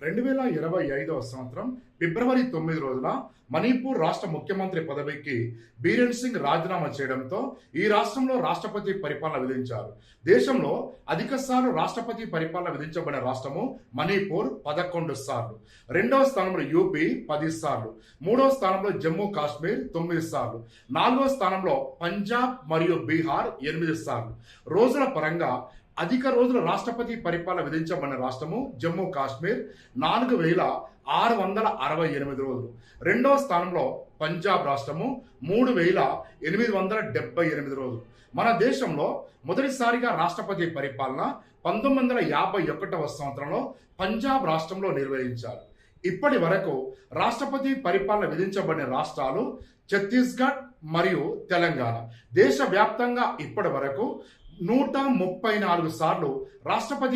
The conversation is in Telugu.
2025వ సంవత్సరం ఫిబ్రవరి 9 రోజున మణిపూర్ రాష్ట్ర ముఖ్యమంత్రి పదవికి బీరేన్ సింగ్ రాజీనామా చేయడంతో ఈ రాష్ట్రంలో రాష్ట్రపతి పరిపాలన విధించారు. దేశంలో అధిక సార్లు రాష్ట్రపతి పరిపాలన విధించబడిన రాష్ట్రము మణిపూర్ 11 సార్లు, రెండవ స్థానంలో యూపీ 10 సార్లు, మూడవ స్థానంలో జమ్మూ కాశ్మీర్ 9 సార్లు, నాలుగవ స్థానంలో పంజాబ్ మరియు బీహార్ 8 సార్లు. రోజుల పరంగా అధిక రోజులు రాష్ట్రపతి పరిపాలన విధించబడిన రాష్ట్రము జమ్మూ కాశ్మీర్ 4668 రోజులు. రెండవ స్థానంలో పంజాబ్ రాష్ట్రము 3878 రోజులు. మన దేశంలో మొదటిసారిగా రాష్ట్రపతి పరిపాలన 1951వ సంవత్సరంలో పంజాబ్ రాష్ట్రంలో నిర్వహించారు. ఇప్పటి వరకు రాష్ట్రపతి పరిపాలన విధించబడిన రాష్ట్రాలు ఛత్తీస్గఢ్ మరియు తెలంగాణ. దేశవ్యాప్తంగా ఇప్పటి వరకు 134 సార్లు రాష్ట్రపతి